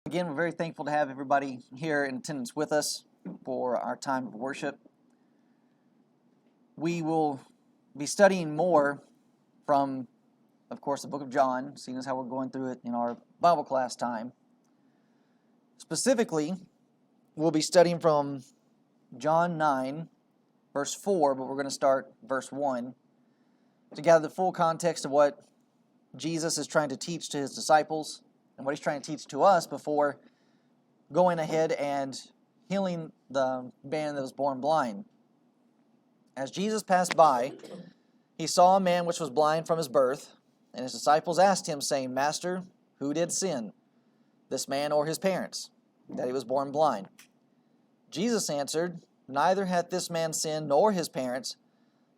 Again, we're very thankful to have everybody here in attendance with us for our time of worship. We will be studying more from, of course, the book of John, seeing as how we're going through it in our Bible class time. Specifically, we'll be studying from John 9, verse 4, but we're going to start verse 1 to gather the full context of what Jesus is trying to teach to his disciples and what he's trying to teach to us before going ahead and healing the man that was born blind. As Jesus passed by, he saw a man which was blind from his birth, and his disciples asked him, saying, Master, who did sin, this man or his parents, that he was born blind? Jesus answered, Neither hath this man sinned nor his parents,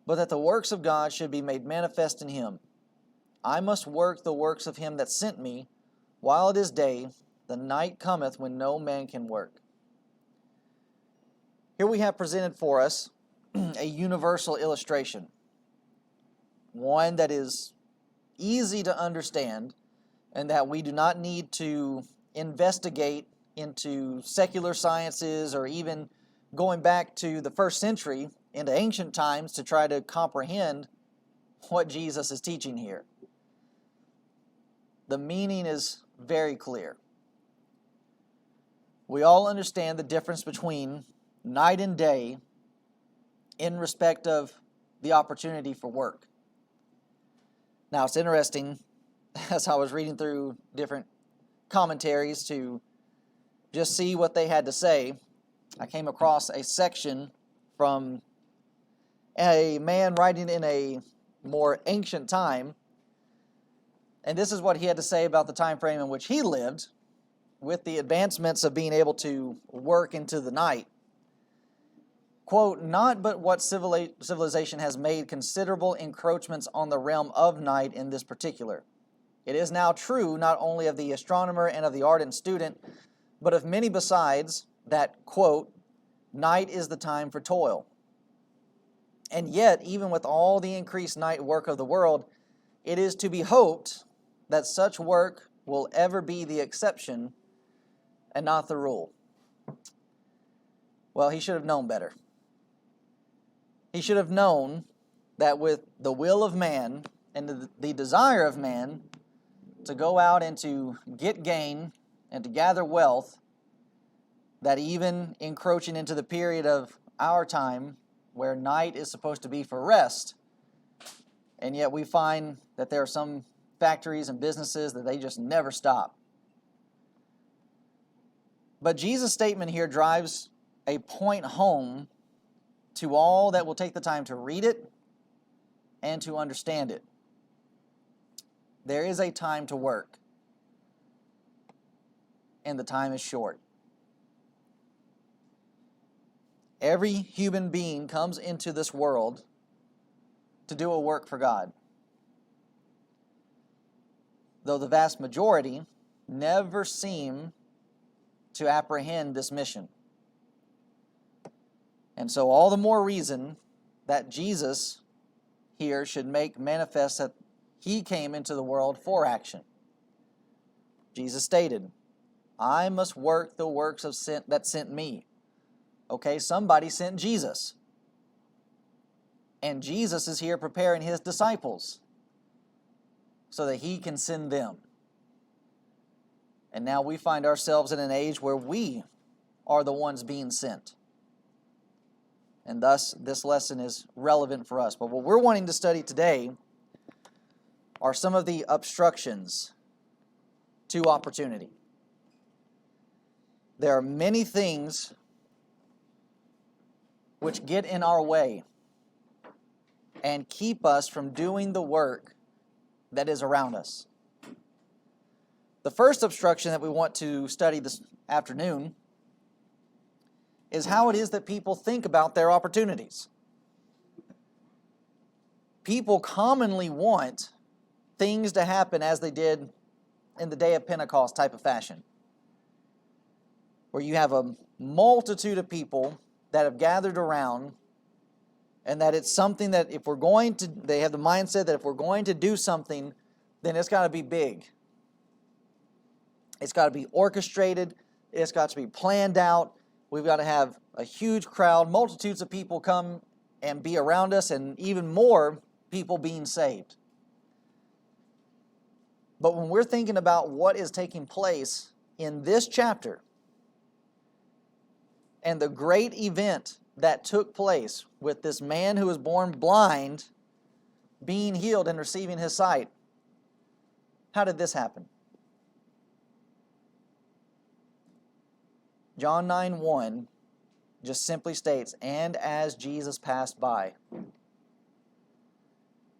but that the works of God should be made manifest in him. I must work the works of him that sent me, while it is day. The night cometh when no man can work. Here we have presented for us a universal illustration, one that is easy to understand and that we do not need to investigate into secular sciences or even going back to the first century into ancient times to try to comprehend what Jesus is teaching here. The meaning is very clear. We all understand the difference between night and day in respect of the opportunity for work. Now, it's interesting, as I was reading through different commentaries to just see what they had to say, I came across a section from a man writing in a more ancient time, and this is what he had to say about the time frame in which he lived, with the advancements of being able to work into the night. Quote, not but what civilization has made considerable encroachments on the realm of night in this particular. It is now true not only of the astronomer and of the ardent student, but of many besides, that, quote, night is the time for toil. And yet, even with all the increased night work of the world, it is to be hoped that such work will ever be the exception and not the rule. Well, he should have known better. He should have known that with the will of man and the desire of man to go out and to get gain and to gather wealth, that even encroaching into the period of our time where night is supposed to be for rest, and yet we find that there are some factories and businesses that they just never stop. But Jesus' statement here drives a point home to all that will take the time to read it and to understand it. There is a time to work, and the time is short. Every human being comes into this world to do a work for God, though the vast majority never seem to apprehend this mission. And so all the more reason that Jesus here should make manifest that he came into the world for action. Jesus stated, I must work the works of that sent me. Okay, somebody sent Jesus. And Jesus is here preparing his disciples so that he can send them. And now we find ourselves in an age where we are the ones being sent. And thus, this lesson is relevant for us. But what we're wanting to study today are some of the obstructions to opportunity. There are many things which get in our way and keep us from doing the work that is around us. The first obstruction that we want to study this afternoon is how it is that people think about their opportunities. People commonly want things to happen as they did in the day of Pentecost type of fashion, where you have a multitude of people that have gathered around, and that it's something that if we're going to, they have the mindset that if we're going to do something, then it's got to be big. It's got to be orchestrated. It's got to be planned out. We've got to have a huge crowd, multitudes of people come and be around us, and even more people being saved. But when we're thinking about what is taking place in this chapter and the great event that took place with this man who was born blind being healed and receiving his sight, how did this happen? John 9:1 just simply states, "And as Jesus passed by,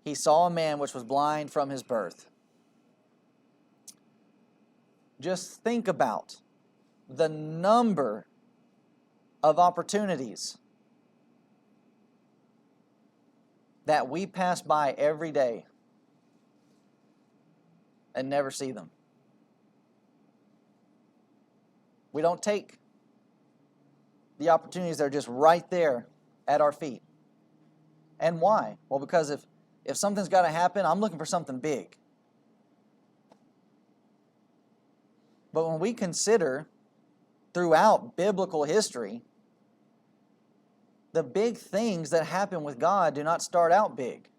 he saw a man which was blind from his birth." Just think about the number of opportunities that we pass by every day and never see them. We don't take the opportunities that are just right there at our feet. And why? Well, because if something's got to happen, I'm looking for something big. But when we consider throughout biblical history, the big things that happen with God do not start out big.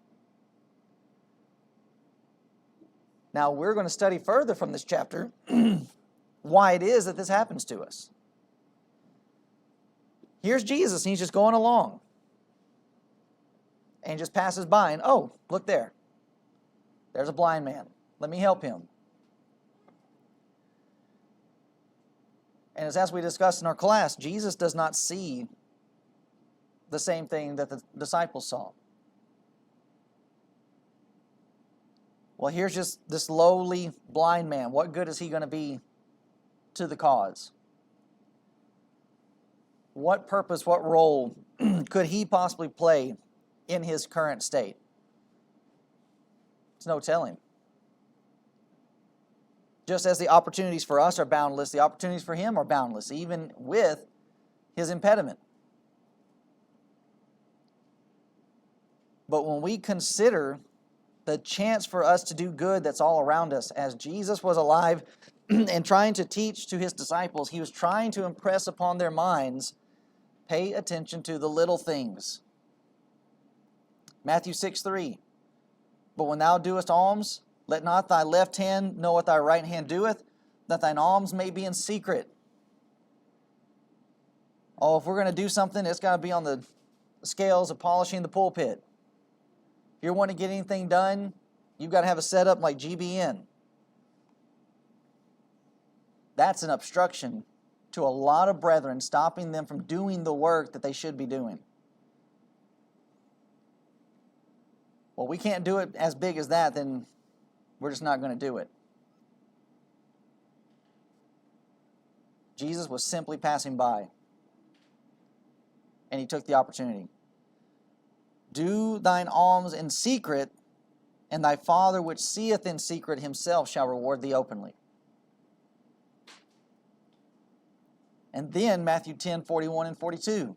Now, we're going to study further from this chapter why it is that this happens to us. Here's Jesus, and he's just going along. And he just passes by, and oh, look there. There's a blind man. Let me help him. And as we discussed in our class, Jesus does not see the same thing that the disciples saw. Well, here's just this lowly blind man. What good is he going to be to the cause? What purpose, what role could he possibly play in his current state? There's no telling. Just as the opportunities for us are boundless, the opportunities for him are boundless, even with his impediment. But when we consider the chance for us to do good that's all around us, as Jesus was alive and trying to teach to his disciples, he was trying to impress upon their minds, pay attention to the little things. Matthew 6:3, "But when thou doest alms, let not thy left hand know what thy right hand doeth, that thine alms may be in secret." Oh, if we're going to do something, it's got to be on the scales of polishing the pulpit. If you want to get anything done, you've got to have a setup like GBN. That's an obstruction to a lot of brethren, stopping them from doing the work that they should be doing. Well, we can't do it as big as that, then we're just not going to do it. Jesus was simply passing by, and he took the opportunity. "Do thine alms in secret, and thy Father which seeth in secret himself shall reward thee openly." And then Matthew 10:41 and 42.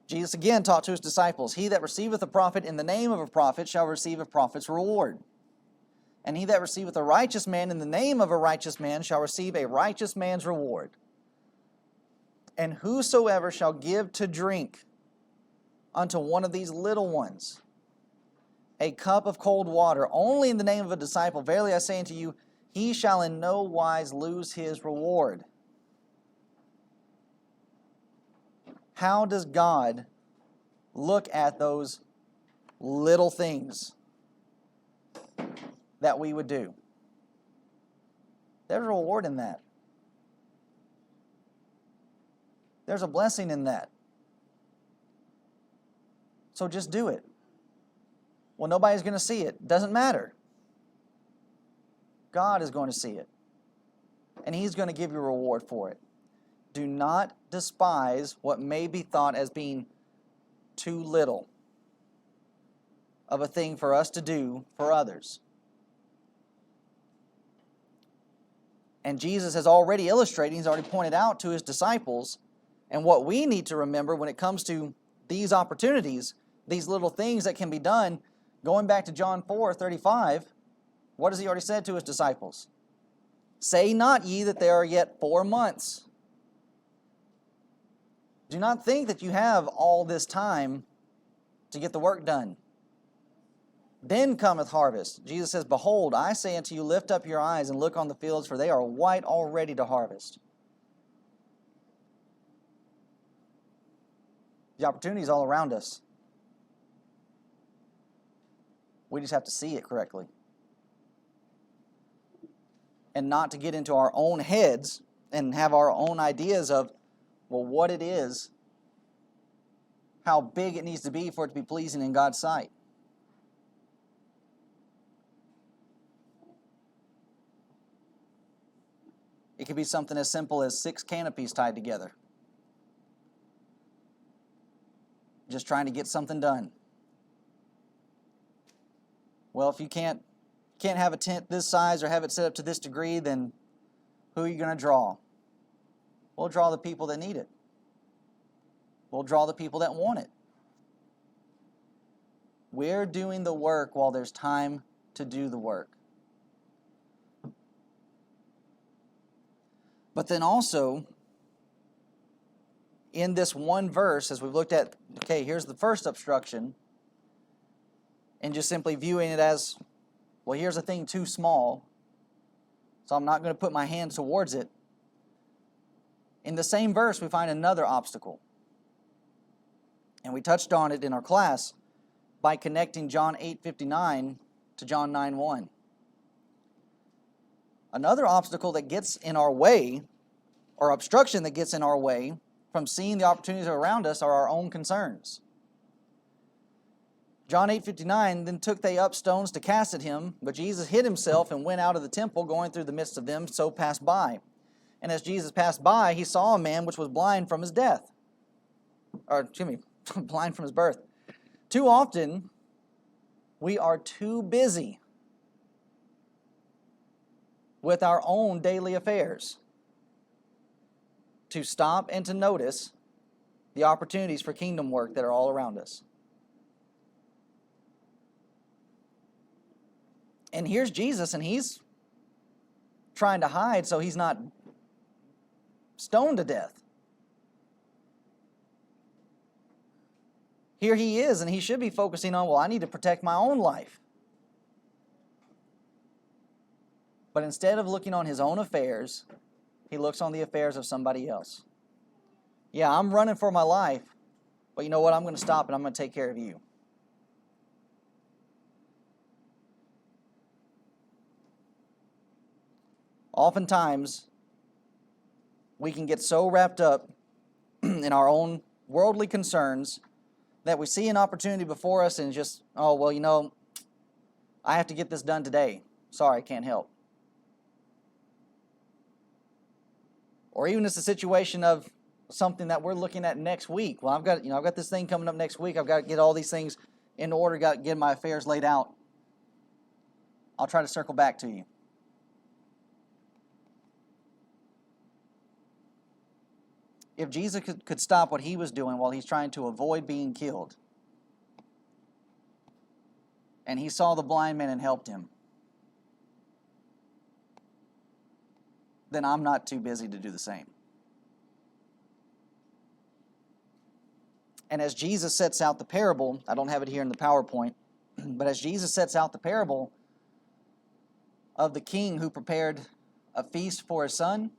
Jesus again taught to his disciples, "He that receiveth a prophet in the name of a prophet shall receive a prophet's reward. And he that receiveth a righteous man in the name of a righteous man shall receive a righteous man's reward. And whosoever shall give to drink unto one of these little ones a cup of cold water, only in the name of a disciple, verily I say unto you, he shall in no wise lose his reward." How does God look at those little things that we would do? There's a reward in that. There's a blessing in that. So just do it. Well, nobody's going to see it. Doesn't matter. God is going to see it. And he's going to give you a reward for it. Do not despise what may be thought as being too little of a thing for us to do for others. And Jesus has already illustrated, he's already pointed out to his disciples, and what we need to remember when it comes to these opportunities, these little things that can be done, going back to John 4:35, what has he already said to his disciples? Say not ye that there are yet 4 months. Do not think that you have all this time to get the work done. Then cometh harvest. Jesus says, Behold, I say unto you, lift up your eyes and look on the fields, for they are white already to harvest. The opportunity is all around us. We just have to see it correctly. And not to get into our own heads and have our own ideas of, well, what it is, how big it needs to be for it to be pleasing in God's sight. It could be something as simple as 6 canopies tied together. Just trying to get something done. Well, if you can't have a tent this size or have it set up to this degree, then who are you going to draw? We'll draw the people that need it. We'll draw the people that want it. We're doing the work while there's time to do the work. But then also, in this one verse, as we've looked at, okay, here's the first obstruction, and just simply viewing it as, well, here's a thing too small, so I'm not going to put my hand towards it. In the same verse, we find another obstacle. And we touched on it in our class by connecting John 8:59 to John 9:1. Another obstacle that gets in our way, or obstruction that gets in our way from seeing the opportunities around us, are our own concerns. John 8:59, then took they up stones to cast at him, but Jesus hid himself and went out of the temple, going through the midst of them, so passed by. And as Jesus passed by, he saw a man which was blind from his death. Blind from his birth. Too often, we are too busy with our own daily affairs to stop and to notice the opportunities for kingdom work that are all around us. And here's Jesus, and he's trying to hide so he's not stoned to death. Here he is, and he should be focusing on, well, I need to protect my own life. But instead of looking on his own affairs, he looks on the affairs of somebody else. Yeah, I'm running for my life, but you know what? I'm going to stop and I'm going to take care of you. Oftentimes, we can get so wrapped up in our own worldly concerns that we see an opportunity before us and just, oh, well, you know, I have to get this done today. Sorry, I can't help. Or even it's a situation of something that we're looking at next week. Well, I've got this thing coming up next week. I've got to get all these things in order, got to get my affairs laid out. I'll try to circle back to you. If Jesus could stop what he was doing while he's trying to avoid being killed, and he saw the blind man and helped him, then I'm not too busy to do the same. And as Jesus sets out the parable, I don't have it here in the PowerPoint, but as Jesus sets out the parable of the king who prepared a feast for his son,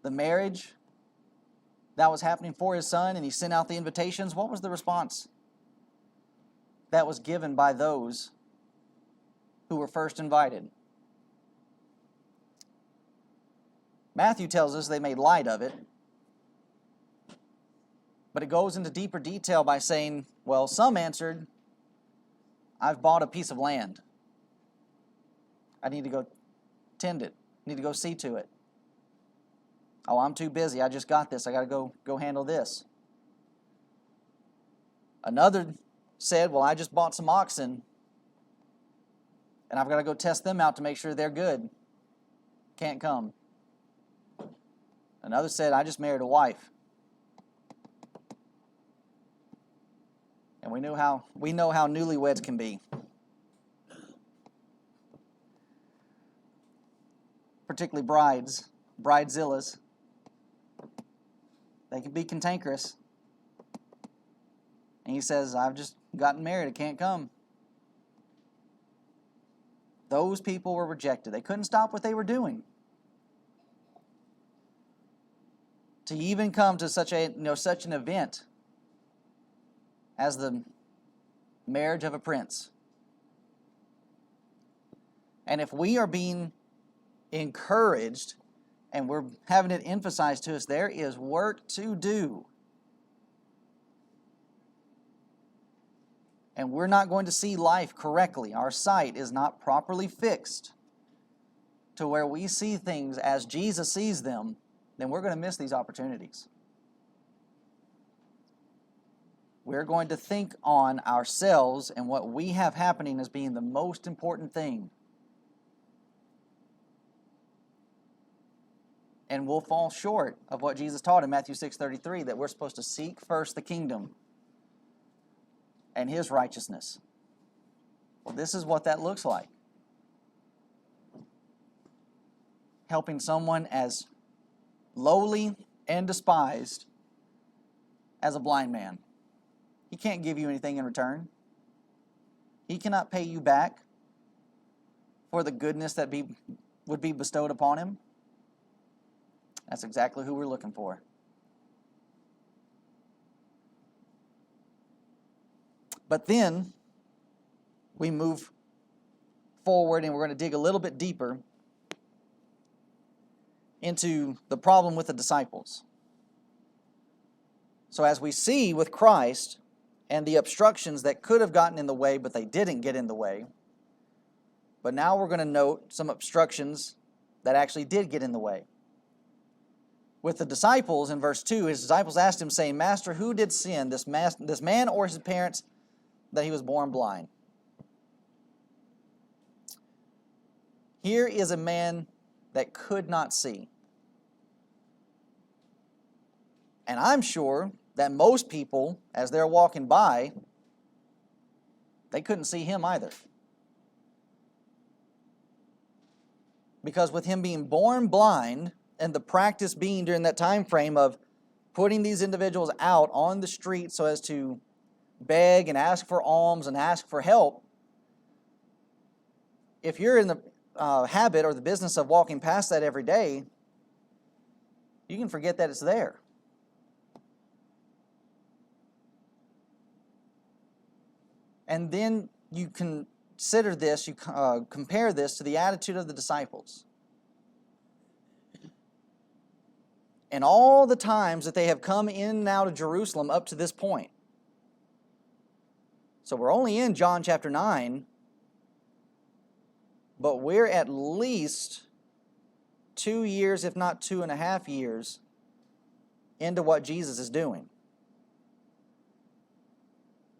the marriage that was happening for his son, and he sent out the invitations, what was the response that was given by those who were first invited? Matthew tells us they made light of it, but it goes into deeper detail by saying, well, some answered, I've bought a piece of land. I need to go tend it. I need to go see to it. Oh, I'm too busy. I just got this. I got to go handle this. Another said, well, I just bought some oxen, and I've got to go test them out to make sure they're good. Can't come. Another said, I just married a wife. And we know how newlyweds can be. particularly brides, bridezillas. They can be cantankerous. And he says, I've just gotten married, I can't come. Those people were rejected. They couldn't stop what they were doing. To even come to such an event as the marriage of a prince. And if we are being encouraged and we're having it emphasized to us, there is work to do. And we're not going to see life correctly. Our sight is not properly fixed to where we see things as Jesus sees them, then we're going to miss these opportunities. We're going to think on ourselves and what we have happening as being the most important thing. And we'll fall short of what Jesus taught in Matthew 6:33, that we're supposed to seek first the kingdom and His righteousness. Well, this is what that looks like. Helping someone as lowly and despised as a blind man. He can't give you anything in return. He cannot pay you back for the goodness that would be bestowed upon him. That's exactly who we're looking for. But then we move forward and we're going to dig a little bit deeper into the problem with the disciples. So as we see with Christ and the obstructions that could have gotten in the way, but they didn't get in the way, but now we're going to note some obstructions that actually did get in the way. With the disciples, in verse 2, his disciples asked him, saying, Master, who did sin, this man or his parents, that he was born blind? Here is a man that could not see. And I'm sure that most people, as they're walking by, they couldn't see him either. Because with him being born blind, and the practice being during that time frame of putting these individuals out on the street so as to beg and ask for alms and ask for help, if you're in the habit or the business of walking past that every day, you can forget that it's there. And then you consider this, you compare this to the attitude of the disciples. And all the times that they have come in and out of Jerusalem up to this point. So we're only in John chapter 9, but we're at least 2 years, if not 2.5 years, into what Jesus is doing.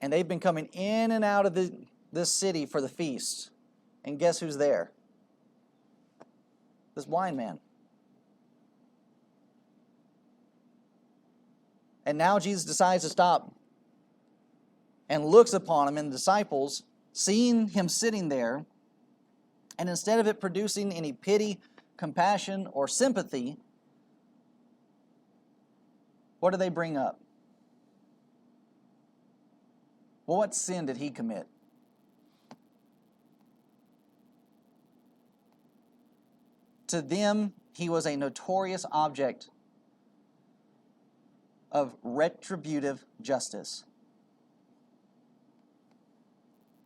And they've been coming in and out of this city for the feast. And guess who's there? This blind man. And now Jesus decides to stop and looks upon him and the disciples, seeing him sitting there, and instead of it producing any pity, compassion, or sympathy, what do they bring up? Well, what sin did he commit? To them, he was a notorious object of retributive justice.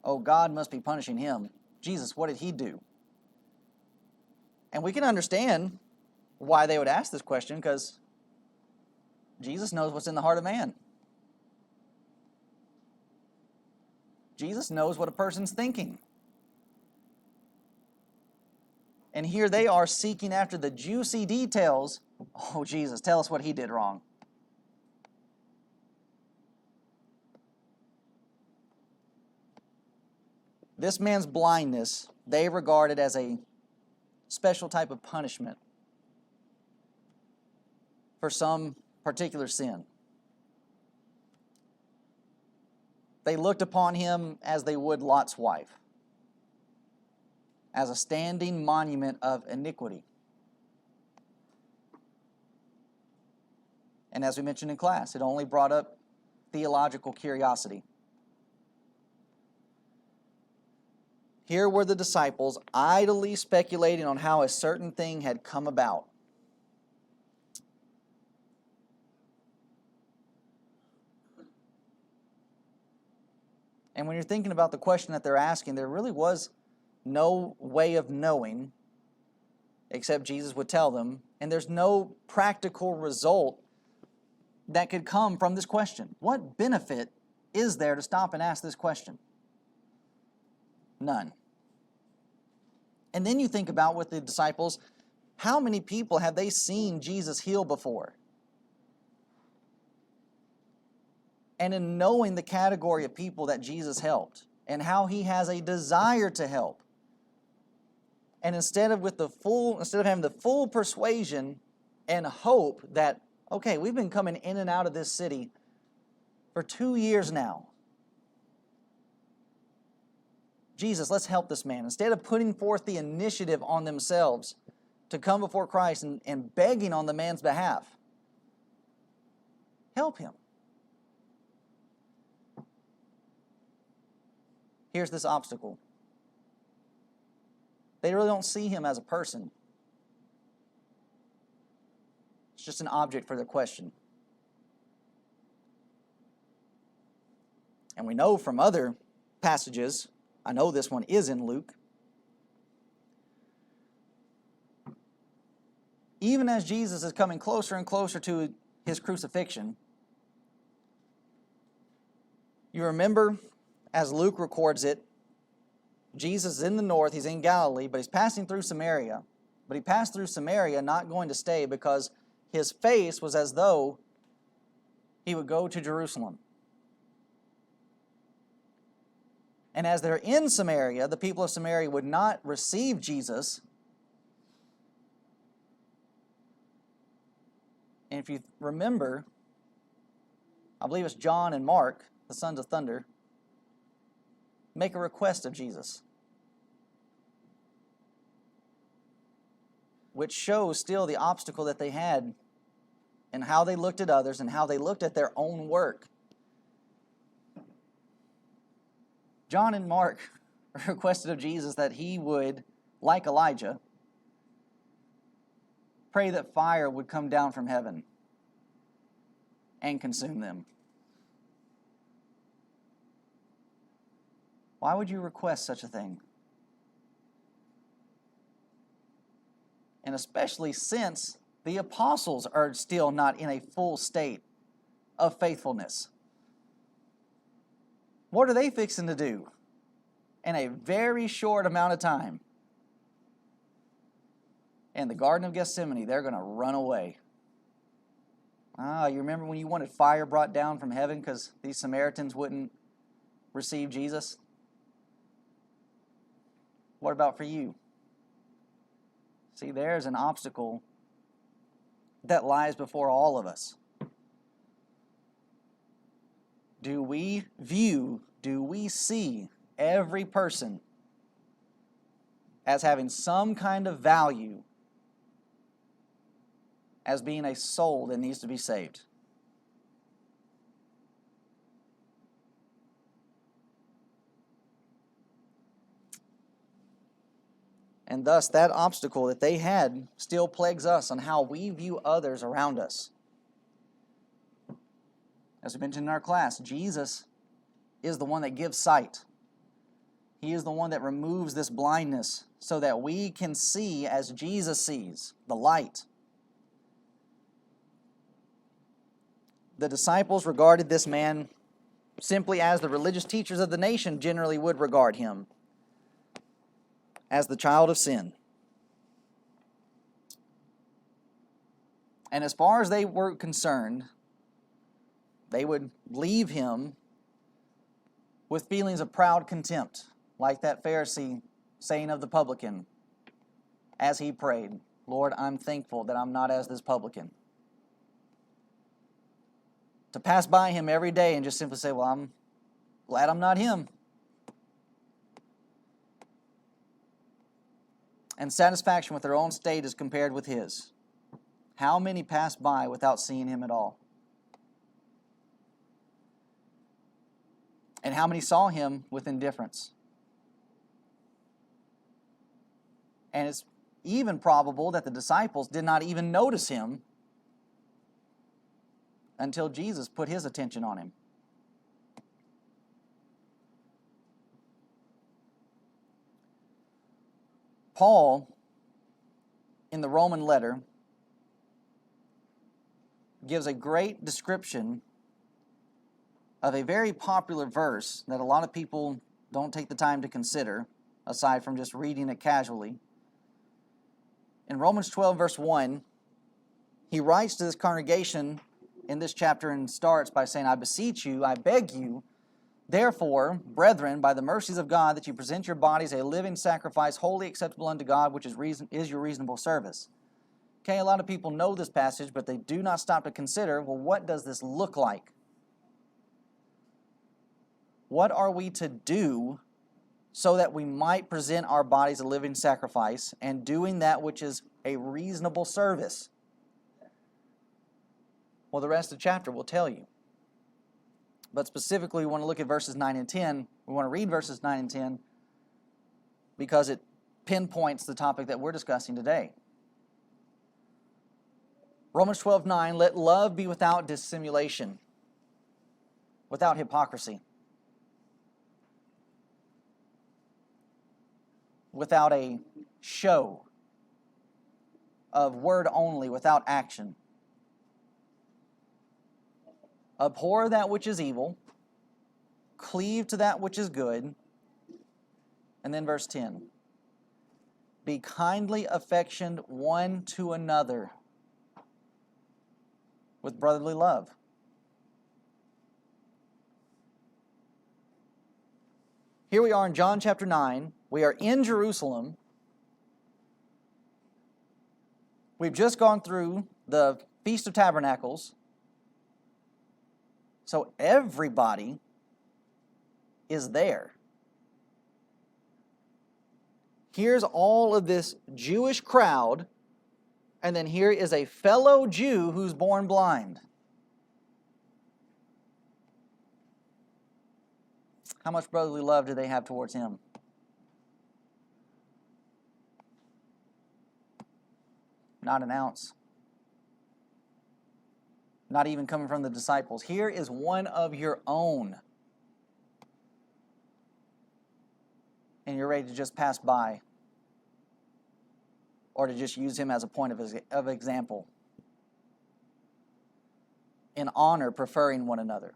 Oh, God must be punishing him. Jesus, what did he do? And we can understand why they would ask this question, because Jesus knows what's in the heart of man. Jesus knows what a person's thinking. And here they are seeking after the juicy details. Oh, Jesus, tell us what he did wrong. This man's blindness, they regarded as a special type of punishment for some particular sin. They looked upon him as they would Lot's wife, as a standing monument of iniquity. And as we mentioned in class, it only brought up theological curiosity. Here were the disciples idly speculating on how a certain thing had come about. And when you're thinking about the question that they're asking, there really was no way of knowing except Jesus would tell them, and there's no practical result that could come from this question. What benefit is there to stop and ask this question? None. And then you think about with the disciples, how many people have they seen Jesus heal before? And in knowing the category of people that Jesus helped and how he has a desire to help, and instead of having the full persuasion and hope that, okay, we've been coming in and out of this city for 2 years now. Jesus, let's help this man. Instead of putting forth the initiative on themselves to come before Christ and begging on the man's behalf, help him. Here's this obstacle. They really don't see him as a person. It's just an object for their question. And we know from other passages, I know this one is in Luke, even as Jesus is coming closer and closer to his crucifixion, you remember, as Luke records it, Jesus is in the north, he's in Galilee, but he's passing through Samaria. But he passed through Samaria not going to stay because his face was as though he would go to Jerusalem. And as they're in Samaria, the people of Samaria would not receive Jesus. And if you remember, I believe it's John and Mark, the sons of thunder, make a request of Jesus, which shows still the obstacle that they had and how they looked at others and how they looked at their own work. John and Mark requested of Jesus that he would, like Elijah, pray that fire would come down from heaven and consume them. Why would you request such a thing? And especially since the apostles are still not in a full state of faithfulness. What are they fixing to do in a very short amount of time? In the Garden of Gethsemane, they're going to run away. You remember when you wanted fire brought down from heaven because these Samaritans wouldn't receive Jesus? What about for you? See, there's an obstacle that lies before all of us. Do we see every person as having some kind of value, as being a soul that needs to be saved? And thus, that obstacle that they had still plagues us on how we view others around us. As we mentioned in our class, Jesus is the one that gives sight. He is the one that removes this blindness so that we can see as Jesus sees, the light. The disciples regarded this man simply as the religious teachers of the nation generally would regard him, as the child of sin. And as far as they were concerned, they would leave him with feelings of proud contempt, like that Pharisee saying of the publican as he prayed, "Lord, I'm thankful that I'm not as this publican." To pass by him every day and just simply say, "Well, I'm glad I'm not him." And satisfaction with their own state is compared with his. How many pass by without seeing him at all? And how many saw him with indifference? And it's even probable that the disciples did not even notice him until Jesus put his attention on him. Paul, in the Roman letter, gives a great description of a very popular verse that a lot of people don't take the time to consider, aside from just reading it casually. In Romans 12, verse 1, he writes to this congregation in this chapter and starts by saying, I beseech you, I beg you, therefore, brethren, by the mercies of God, that you present your bodies a living sacrifice, wholly acceptable unto God, which is your reasonable service. Okay, a lot of people know this passage, but they do not stop to consider, well, what does this look like? What are we to do so that we might present our bodies a living sacrifice and doing that which is a reasonable service? Well, the rest of the chapter will tell you. But specifically, we want to look at verses 9 and 10. We want to read verses 9 and 10 because it pinpoints the topic that we're discussing today. Romans 12:9, let love be without dissimulation, without hypocrisy, without a show of word only, without action. Abhor that which is evil, cleave to that which is good. And then verse 10, be kindly affectioned one to another with brotherly love. Here we are in John chapter 9. We are in Jerusalem. We've just gone through the Feast of Tabernacles. So everybody is there. Here's all of this Jewish crowd, and then here is a fellow Jew who's born blind. How much brotherly love do they have towards him? Not an ounce. Not even coming from the disciples. Here is one of your own. And you're ready to just pass by. Or to just use him as a point of example. In honor, preferring one another.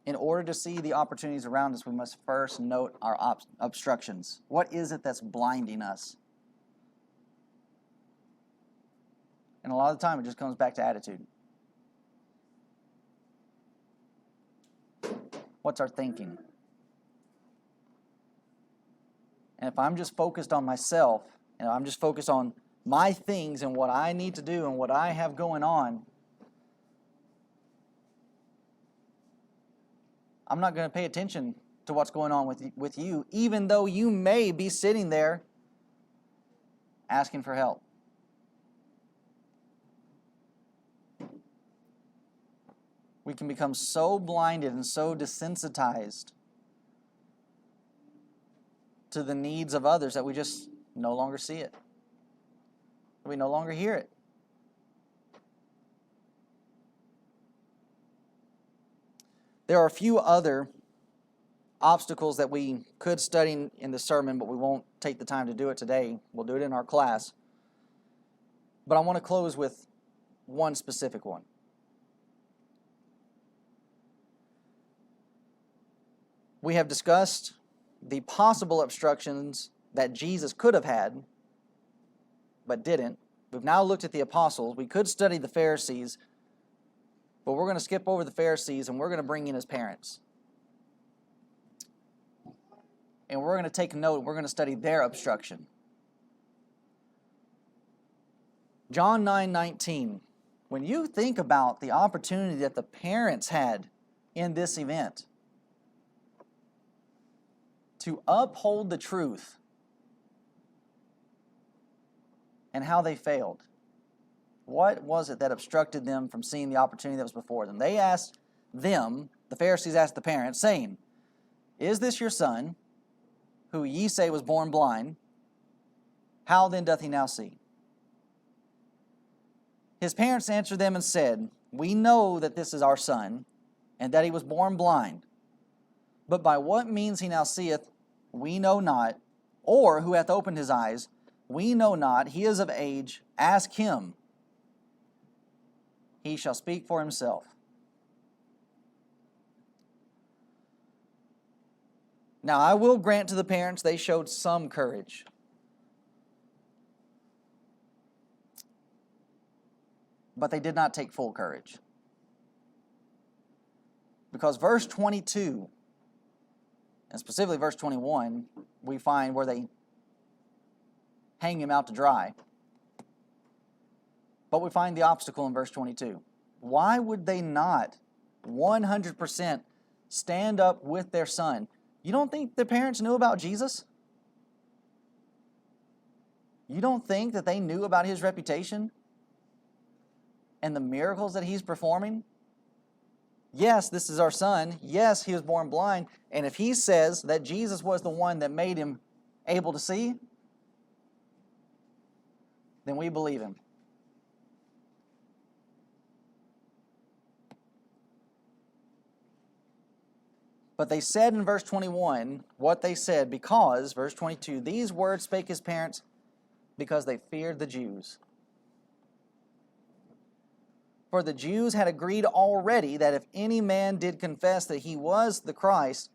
In order to see the opportunities around us, we must first note our obstructions. What is it that's blinding us? And a lot of the time, it just comes back to attitude. What's our thinking? And if I'm just focused on myself, and I'm just focused on my things and what I need to do and what I have going on, I'm not going to pay attention to what's going on with you, even though you may be sitting there asking for help. We can become so blinded and so desensitized to the needs of others that we just no longer see it. We no longer hear it. There are a few other obstacles that we could study in the sermon, but we won't take the time to do it today. We'll do it in our class. But I want to close with one specific one. We have discussed the possible obstructions that Jesus could have had, but didn't. We've now looked at the apostles. We could study the Pharisees, but we're going to skip over the Pharisees and we're going to bring in his parents. And we're going to take note, we're going to study their obstruction. John 9:19. When you think about the opportunity that the parents had in this event to uphold the truth, and how they failed. What was it that obstructed them from seeing the opportunity that was before them? They asked them, the Pharisees asked the parents, saying, "Is this your son, who ye say was born blind? How then doth he now see?" His parents answered them and said, "We know that this is our son, and that he was born blind. But by what means he now seeth, we know not, or who hath opened his eyes, we know not. He is of age. Ask him. He shall speak for himself." Now, I will grant to the parents they showed some courage. But they did not take full courage. Because verse 22, and specifically verse 21, we find where they hang him out to dry. But we find the obstacle in verse 22. Why would they not 100% stand up with their son? You don't think the parents knew about Jesus? You don't think that they knew about his reputation and the miracles that he's performing? Yes, this is our son. Yes, he was born blind. And if he says that Jesus was the one that made him able to see, then we believe him. But they said in verse 21 what they said because, verse 22, these words spake his parents because they feared the Jews. For the Jews had agreed already that if any man did confess that he was the Christ,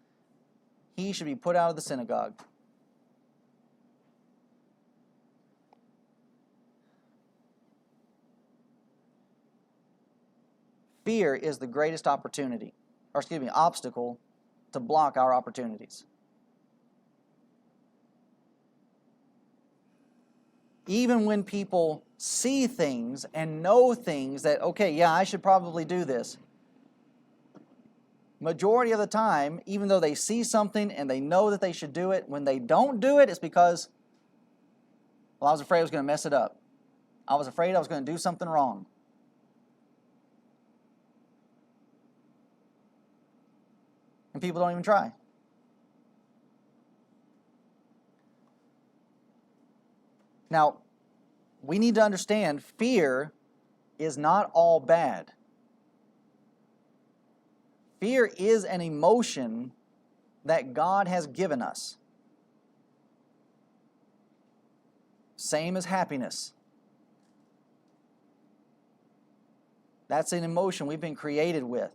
he should be put out of the synagogue. Fear is the greatest obstacle to block our opportunities. Even when people see things and know things that, okay, yeah, I should probably do this. Majority of the time, even though they see something and they know that they should do it, when they don't do it, it's because, well, I was afraid I was going to mess it up. I was afraid I was going to do something wrong. And people don't even try. Now, we need to understand fear is not all bad. Fear is an emotion that God has given us. Same as happiness. That's an emotion we've been created with.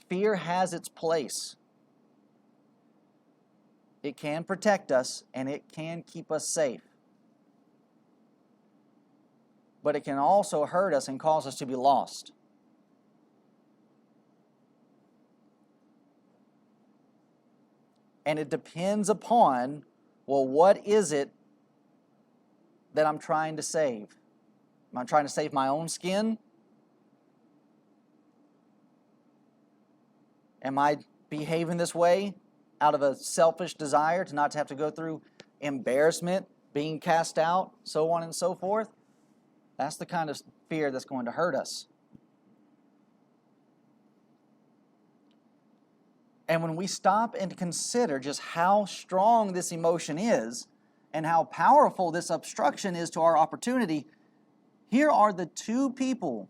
Fear has its place. It can protect us and it can keep us safe. But it can also hurt us and cause us to be lost. And it depends upon, well, what is it that I'm trying to save? Am I trying to save my own skin? Am I behaving this way out of a selfish desire to not have to go through embarrassment, being cast out, so on and so forth? That's the kind of fear that's going to hurt us. And when we stop and consider just how strong this emotion is and how powerful this obstruction is to our opportunity, here are the two people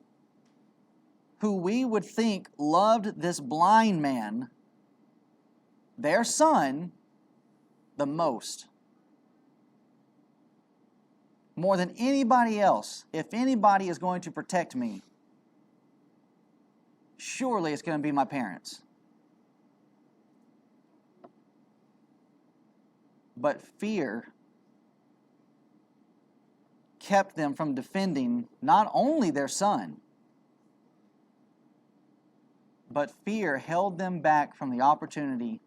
who we would think loved this blind man, their son, the most. More than anybody else, if anybody is going to protect me, surely it's going to be my parents. But fear kept them from defending not only their son, but fear held them back from the opportunity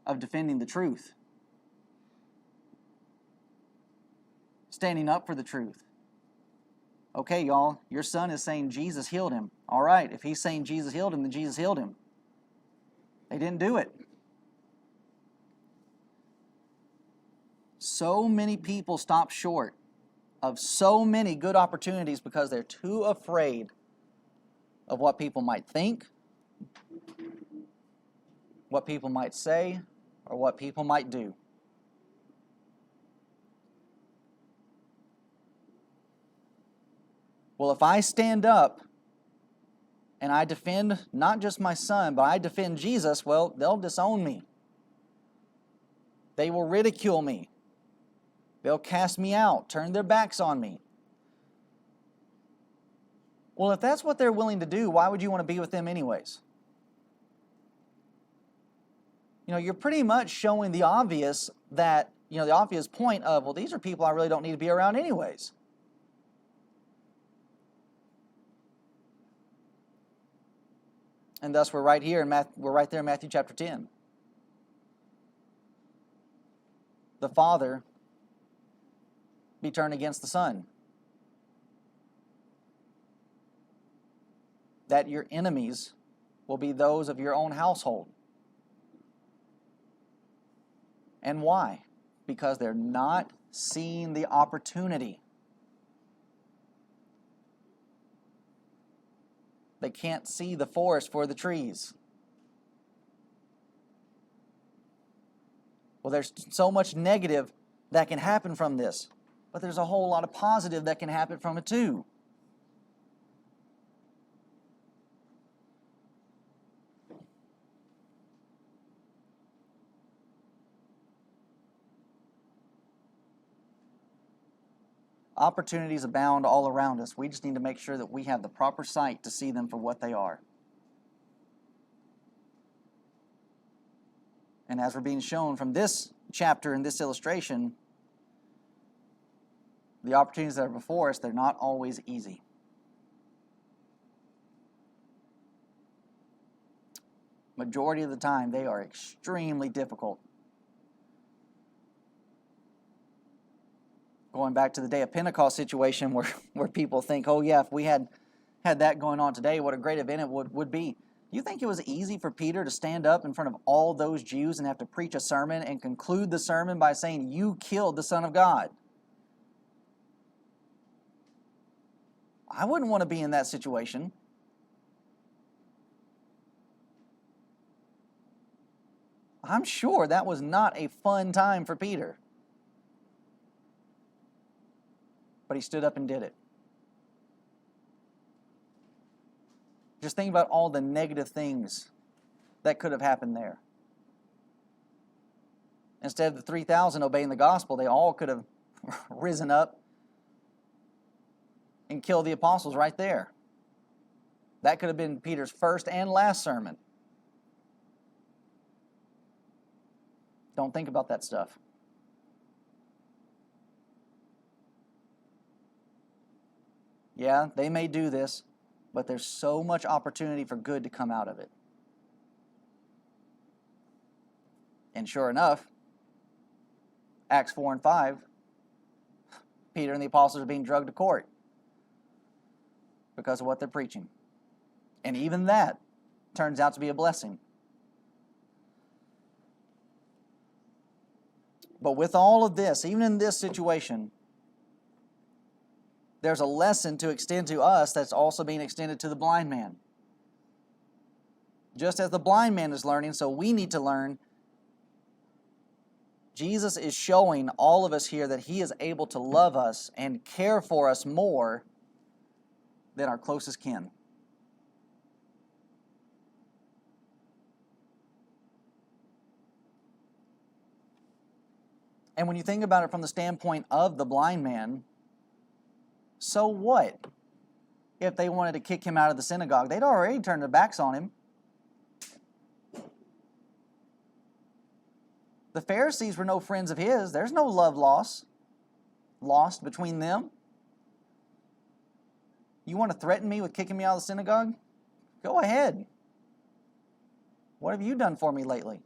of defending the truth. Standing up for the truth. Okay, y'all, your son is saying Jesus healed him. All right, if he's saying Jesus healed him, then Jesus healed him. They didn't do it. So many people stop short of so many good opportunities because they're too afraid of what people might think, what people might say, or what people might do. Well, if I stand up and I defend not just my son, but I defend Jesus, well, they'll disown me. They will ridicule me. They'll cast me out, turn their backs on me. Well, if that's what they're willing to do, why would you want to be with them anyways? You're pretty much showing the obvious that, the obvious point of, well, these are people I really don't need to be around anyways. And thus we're right there in Matthew chapter 10. The Father be turned against the Son. That your enemies will be those of your own household. And why? Because they're not seeing the opportunity. They can't see the forest for the trees. Well, there's so much negative that can happen from this, but there's a whole lot of positive that can happen from it too. Opportunities abound all around us. We just need to make sure that we have the proper sight to see them for what they are. And as we're being shown from this chapter and this illustration, the opportunities that are before us, they're not always easy. Majority of the time, they are extremely difficult. Going back to the day of Pentecost situation where people think, oh yeah, if we had that going on today, what a great event it would be. Do you think it was easy for Peter to stand up in front of all those Jews and have to preach a sermon and conclude the sermon by saying, you killed the Son of God? I wouldn't want to be in that situation. I'm sure that was not a fun time for Peter. But he stood up and did it. Just think about all the negative things that could have happened there. Instead of the 3,000 obeying the gospel, they all could have risen up and killed the apostles right there. That could have been Peter's first and last sermon. Don't think about that stuff. Yeah, they may do this, but there's so much opportunity for good to come out of it. And sure enough, Acts 4 and 5, Peter and the apostles are being dragged to court because of what they're preaching. And even that turns out to be a blessing. But with all of this, even in this situation, there's a lesson to extend to us that's also being extended to the blind man. Just as the blind man is learning, so we need to learn. Jesus is showing all of us here that He is able to love us and care for us more than our closest kin. And when you think about it from the standpoint of the blind man, so what if they wanted to kick him out of the synagogue? They'd already turned their backs on him. The Pharisees were no friends of his. There's no love lost between them. You want to threaten me with kicking me out of the synagogue? Go ahead. What have you done for me lately?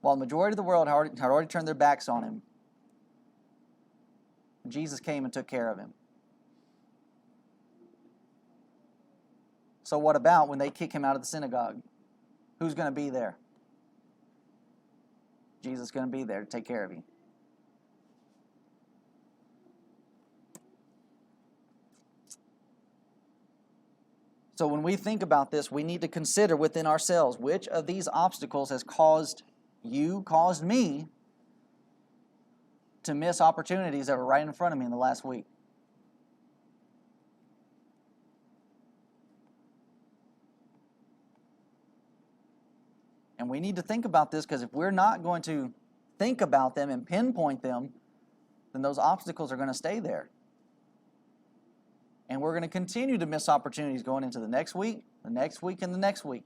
While the majority of the world had already turned their backs on him, Jesus came and took care of him. So what about when they kick him out of the synagogue? Who's going to be there? Jesus is going to be there to take care of you. So when we think about this, we need to consider within ourselves, which of these obstacles has caused me, to miss opportunities that were right in front of me in the last week. And we need to think about this, because if we're not going to think about them and pinpoint them, then those obstacles are going to stay there. And we're going to continue to miss opportunities going into the next week, and the next week.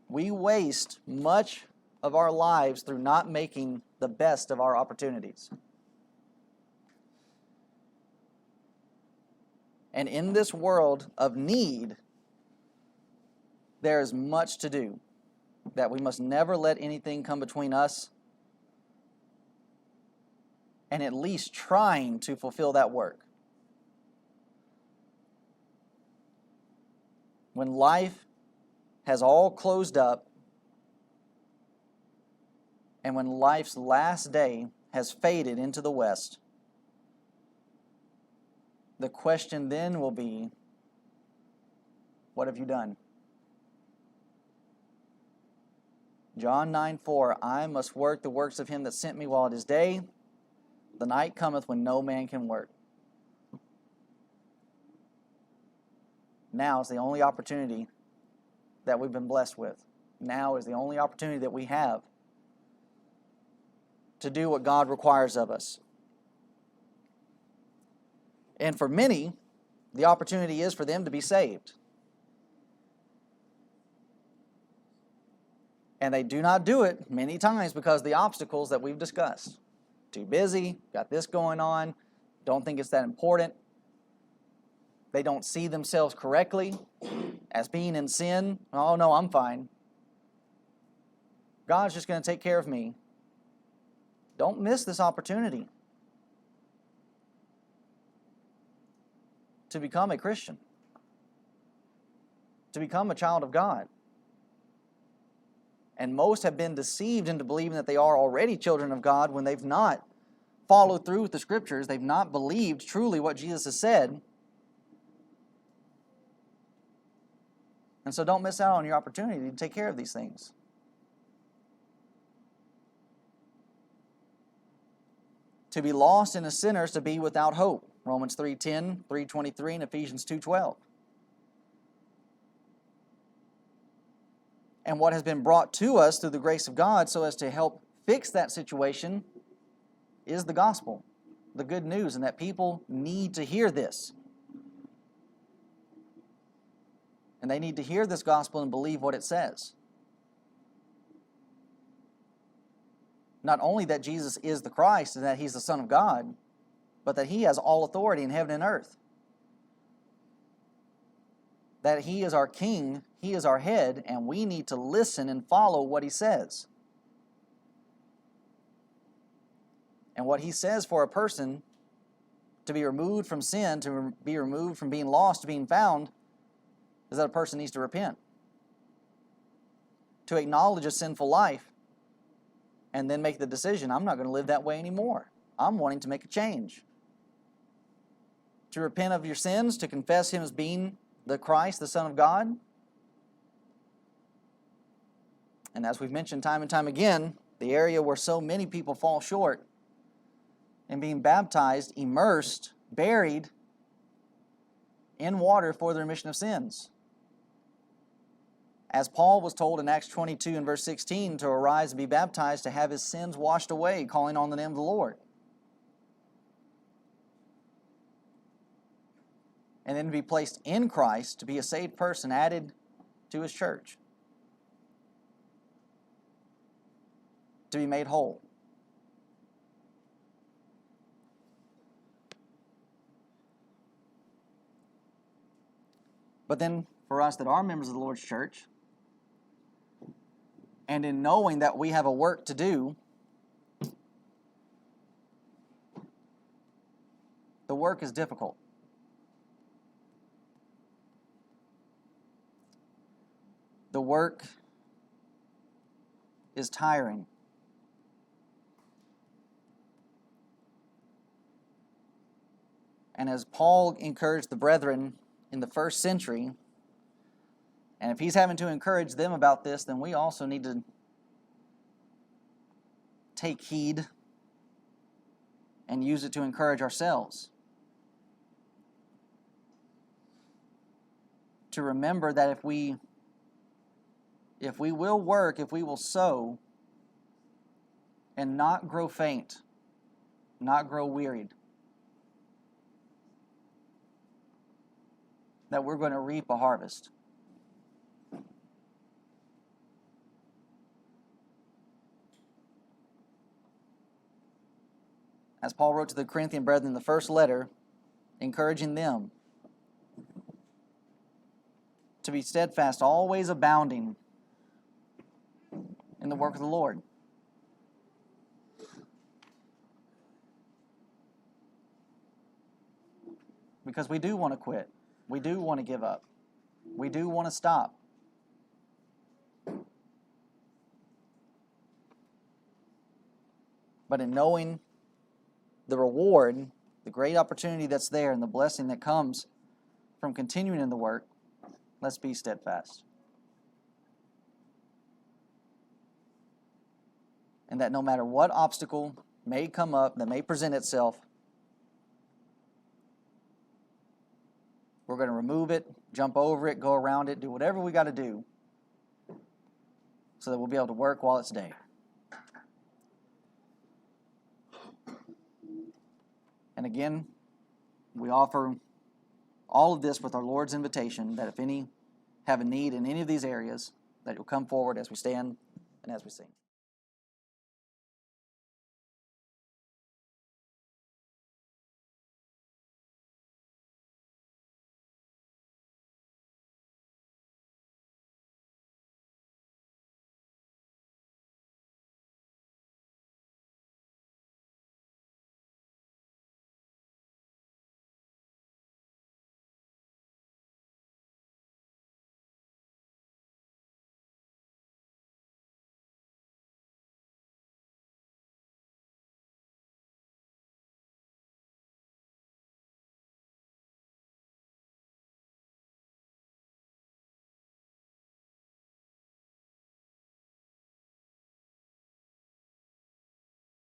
We waste much of our lives through not making the best of our opportunities. And in this world of need, there is much to do, that we must never let anything come between us and at least trying to fulfill that work. When life has all closed up, and when life's last day has faded into the west, the question then will be, what have you done? John 9:4, I must work the works of him that sent me while it is day. The night cometh when no man can work. Now is the only opportunity that we've been blessed with. Now is the only opportunity that we have to do what God requires of us. And for many, the opportunity is for them to be saved. And they do not do it many times because of the obstacles that we've discussed. Too busy, got this going on, don't think it's that important. They don't see themselves correctly as being in sin. Oh no, I'm fine. God's just going to take care of me. Don't miss this opportunity to become a Christian, to become a child of God. And most have been deceived into believing that they are already children of God when they've not followed through with the Scriptures. They've not believed truly what Jesus has said. And so don't miss out on your opportunity to take care of these things. To be lost and a sinner is to be without hope. Romans 3:10, 3:23, and Ephesians 2:12. And what has been brought to us through the grace of God so as to help fix that situation is the gospel, the good news, and that people need to hear this. And they need to hear this gospel and believe what it says. Not only that Jesus is the Christ and that He's the Son of God, but that He has all authority in heaven and earth. That He is our King, He is our head, and we need to listen and follow what He says. And what He says for a person to be removed from sin, to be removed from being lost to being found, is that a person needs to repent. To acknowledge a sinful life, and then make the decision, I'm not going to live that way anymore. I'm wanting to make a change. To repent of your sins, to confess Him as being the Christ, the Son of God. And as we've mentioned time and time again, the area where so many people fall short in being baptized, immersed, buried in water for the remission of sins. As Paul was told in Acts 22 and verse 16 to arise and be baptized to have his sins washed away, calling on the name of the Lord. And then to be placed in Christ, to be a saved person added to His church. To be made whole. But then for us that are members of the Lord's church, and in knowing that we have a work to do, the work is difficult. The work is tiring. And as Paul encouraged the brethren in the first century, and if he's having to encourage them about this, then we also need to take heed and use it to encourage ourselves. To remember that if we will work, if we will sow, and not grow faint, not grow wearied, that we're going to reap a harvest. As Paul wrote to the Corinthian brethren in the first letter, encouraging them to be steadfast, always abounding in the work of the Lord. Because we do want to quit. We do want to give up. We do want to stop. But in knowing the reward, the great opportunity that's there, and the blessing that comes from continuing in the work, let's be steadfast. And that no matter what obstacle may come up, that may present itself, we're going to remove it, jump over it, go around it, do whatever we got to do so that we'll be able to work while it's day. And again, we offer all of this with our Lord's invitation that if any have a need in any of these areas, that you'll come forward as we stand and as we sing.